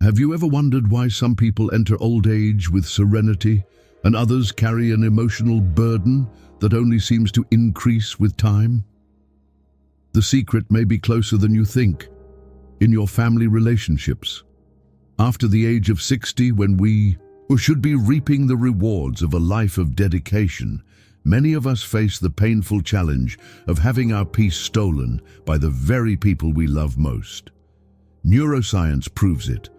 Have you ever wondered why some people enter old age with serenity and others carry an emotional burden that only seems to increase with time? The secret may be closer than you think, in your family relationships. After the age of 60, when we should be reaping the rewards of a life of dedication, many of us face the painful challenge of having our peace stolen by the very people we love most. Neuroscience proves it.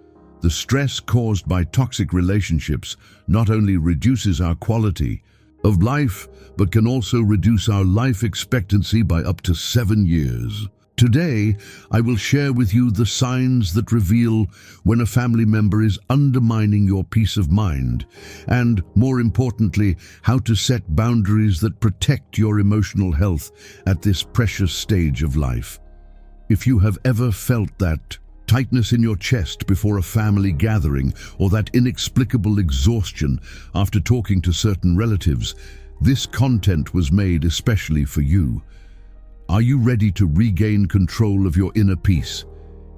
The stress caused by toxic relationships not only reduces our quality of life, but can also reduce our life expectancy by up to 7 years. Today, I will share with you the signs that reveal when a family member is undermining your peace of mind, and, more importantly, how to set boundaries that protect your emotional health at this precious stage of life. If you have ever felt that tightness in your chest before a family gathering, or that inexplicable exhaustion after talking to certain relatives, this content was made especially for you. Are you ready to regain control of your inner peace?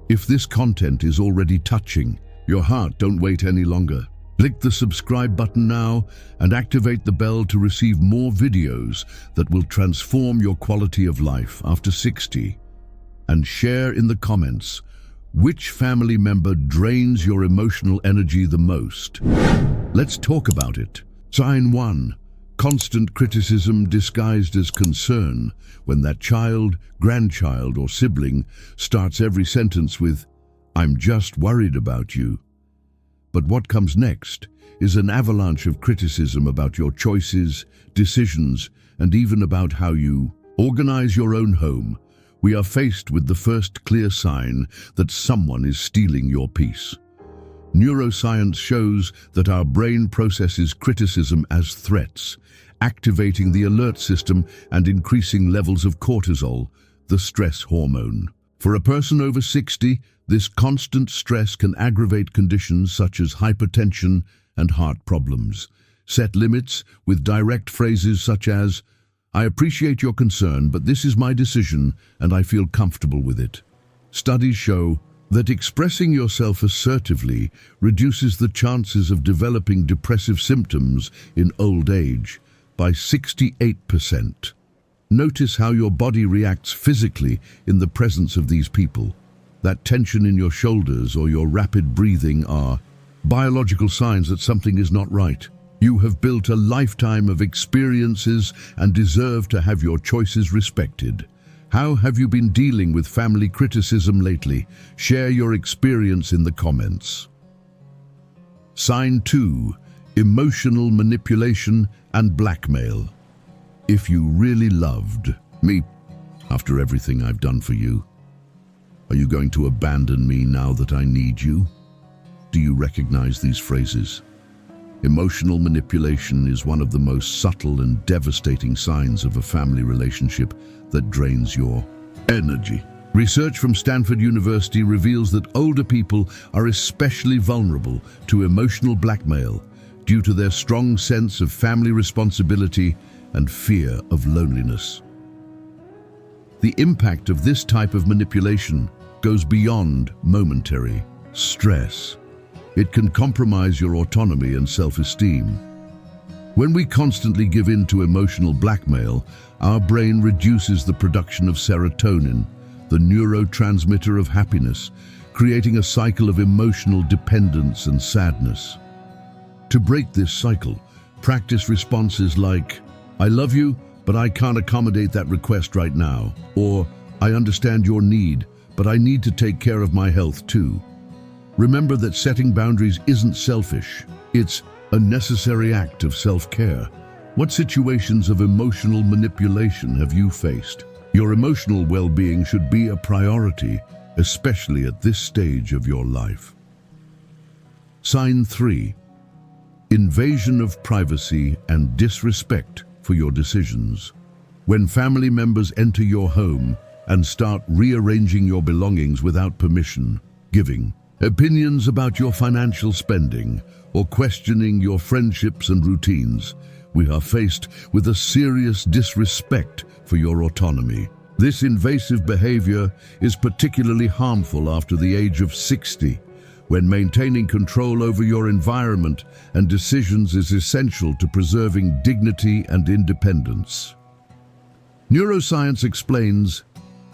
If this content is already touching your heart, don't wait any longer. Click the subscribe button now and activate the bell to receive more videos that will transform your quality of life after 60. And share in the comments which family member drains your emotional energy the most. Let's talk about it. Sign 1. Constant criticism disguised as concern, when that child, grandchild, or sibling starts every sentence with, "I'm just worried about you." But what comes next is an avalanche of criticism about your choices, decisions, and even about how you organize your own home. We are faced with the first clear sign that someone is stealing your peace. Neuroscience shows that our brain processes criticism as threats, activating the alert system and increasing levels of cortisol, the stress hormone. For a person over 60, this constant stress can aggravate conditions such as hypertension and heart problems. Set limits with direct phrases such as, "I appreciate your concern, but this is my decision and I feel comfortable with it." Studies show that expressing yourself assertively reduces the chances of developing depressive symptoms in old age by 68%. Notice how your body reacts physically in the presence of these people. That tension in your shoulders or your rapid breathing are biological signs that something is not right. You have built a lifetime of experiences and deserve to have your choices respected. How have you been dealing with family criticism lately? Share your experience in the comments. Sign 2. Emotional manipulation and blackmail. If you really loved me after everything I've done for you, are you going to abandon me now that I need you? Do you recognize these phrases? Emotional manipulation is one of the most subtle and devastating signs of a family relationship that drains your energy. Research from Stanford University reveals that older people are especially vulnerable to emotional blackmail due to their strong sense of family responsibility and fear of loneliness. The impact of this type of manipulation goes beyond momentary stress. It can compromise your autonomy and self-esteem. When we constantly give in to emotional blackmail, our brain reduces the production of serotonin, the neurotransmitter of happiness, creating a cycle of emotional dependence and sadness. To break this cycle, practice responses like, "I love you, but I can't accommodate that request right now," or "I understand your need, but I need to take care of my health too." Remember that setting boundaries isn't selfish. It's a necessary act of self-care. What situations of emotional manipulation have you faced? Your emotional well-being should be a priority, especially at this stage of your life. Sign 3. Invasion of privacy and disrespect for your decisions. When family members enter your home and start rearranging your belongings without permission, giving opinions about your financial spending, or questioning your friendships and routines, we are faced with a serious disrespect for your autonomy. This invasive behavior is particularly harmful after the age of 60, when maintaining control over your environment and decisions is essential to preserving dignity and independence. Neuroscience explains,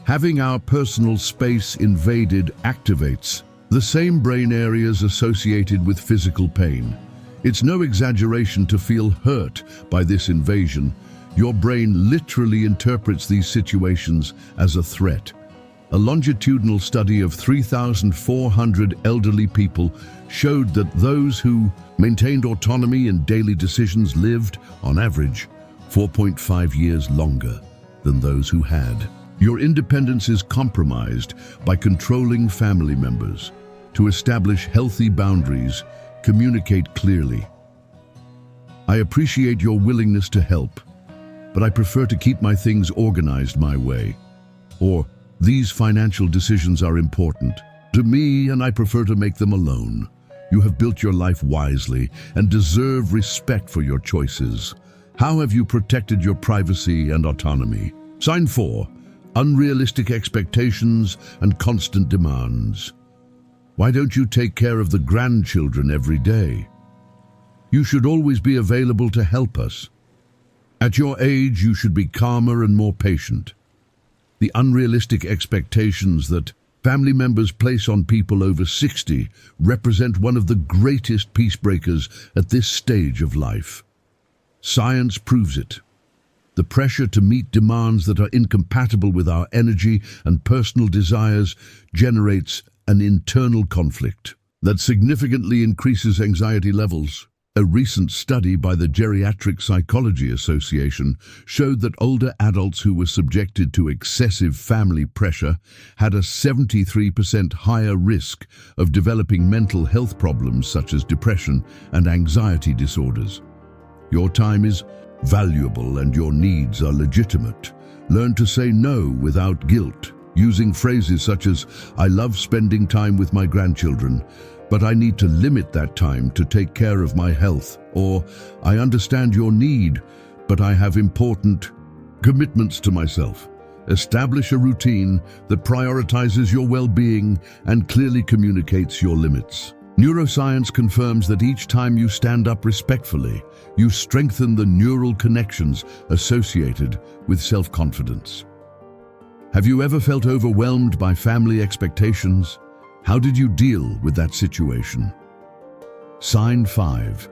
having our personal space invaded activates the same brain areas associated with physical pain. It's no exaggeration to feel hurt by this invasion. Your brain literally interprets these situations as a threat. A longitudinal study of 3,400 elderly people showed that those who maintained autonomy in daily decisions lived, on average, 4.5 years longer than those who had. Your independence is compromised by controlling family members. To establish healthy boundaries, communicate clearly. I appreciate your willingness to help, but I prefer to keep my things organized my way. Or, these financial decisions are important to me and I prefer to make them alone. You have built your life wisely and deserve respect for your choices. How have you protected your privacy and autonomy? Sign 4. Unrealistic expectations and constant demands. Why don't you take care of the grandchildren every day? You should always be available to help us. At your age, you should be calmer and more patient. The unrealistic expectations that family members place on people over 60 represent one of the greatest peace breakers at this stage of life. Science proves it. The pressure to meet demands that are incompatible with our energy and personal desires generates an internal conflict that significantly increases anxiety levels. A recent study by the Geriatric Psychology Association showed that older adults who were subjected to excessive family pressure had a 73% higher risk of developing mental health problems such as depression and anxiety disorders. Your time is valuable and your needs are legitimate. Learn to say no without guilt, using phrases such as, "I love spending time with my grandchildren, but I need to limit that time to take care of my health," or "I understand your need, but I have important commitments to myself." Establish a routine that prioritizes your well-being and clearly communicates your limits. Neuroscience confirms that each time you stand up respectfully, you strengthen the neural connections associated with self-confidence. Have you ever felt overwhelmed by family expectations? How did you deal with that situation? Sign 5.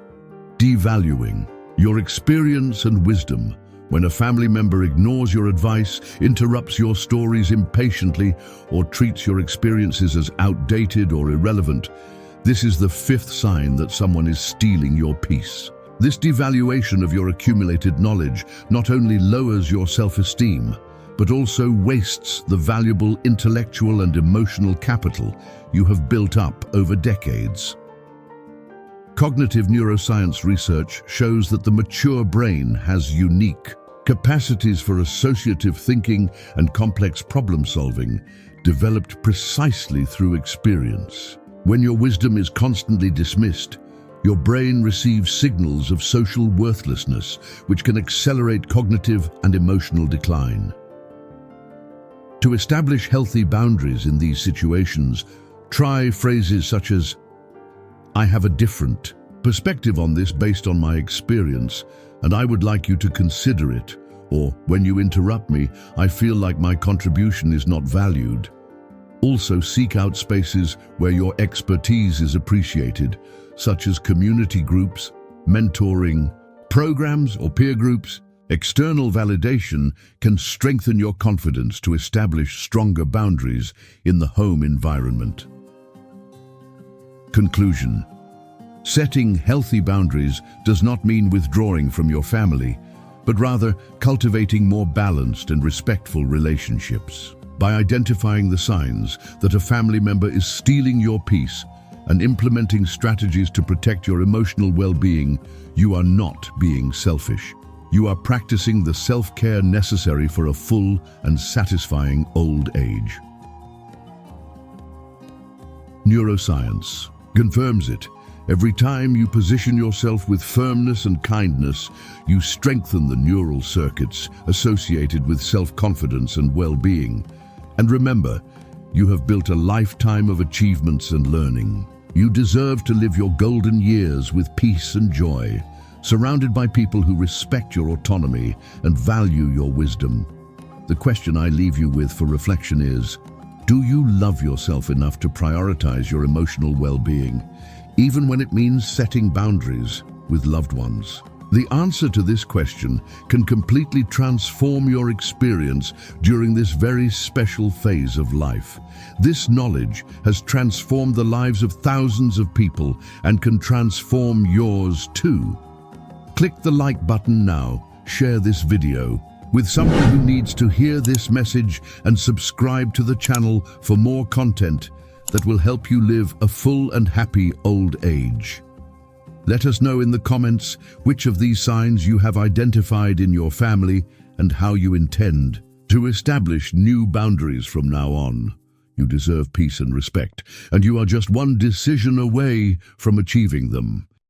Devaluing your experience and wisdom. When a family member ignores your advice, interrupts your stories impatiently, or treats your experiences as outdated or irrelevant, this is the 5th sign that someone is stealing your peace. This devaluation of your accumulated knowledge not only lowers your self-esteem, but also wastes the valuable intellectual and emotional capital you have built up over decades. Cognitive neuroscience research shows that the mature brain has unique capacities for associative thinking and complex problem-solving, developed precisely through experience. When your wisdom is constantly dismissed, your brain receives signals of social worthlessness, which can accelerate cognitive and emotional decline. To establish healthy boundaries in these situations, try phrases such as, "I have a different perspective on this based on my experience, and I would like you to consider it," or "When you interrupt me, I feel like my contribution is not valued." Also seek out spaces where your expertise is appreciated, such as community groups, mentoring, programs or peer groups. External validation can strengthen your confidence to establish stronger boundaries in the home environment. Conclusion: setting healthy boundaries does not mean withdrawing from your family, but rather cultivating more balanced and respectful relationships. By identifying the signs that a family member is stealing your peace and implementing strategies to protect your emotional well-being, you are not being selfish. You are practicing the self-care necessary for a full and satisfying old age. Neuroscience confirms it. Every time you position yourself with firmness and kindness, you strengthen the neural circuits associated with self-confidence and well-being. And remember, you have built a lifetime of achievements and learning. You deserve to live your golden years with peace and joy, surrounded by people who respect your autonomy and value your wisdom. The question I leave you with for reflection is, do you love yourself enough to prioritize your emotional well-being, even when it means setting boundaries with loved ones? The answer to this question can completely transform your experience during this very special phase of life. This knowledge has transformed the lives of thousands of people and can transform yours too. Click the like button now, share this video with someone who needs to hear this message, and subscribe to the channel for more content that will help you live a full and happy old age. Let us know in the comments which of these signs you have identified in your family and how you intend to establish new boundaries from now on. You deserve peace and respect, and you are just one decision away from achieving them.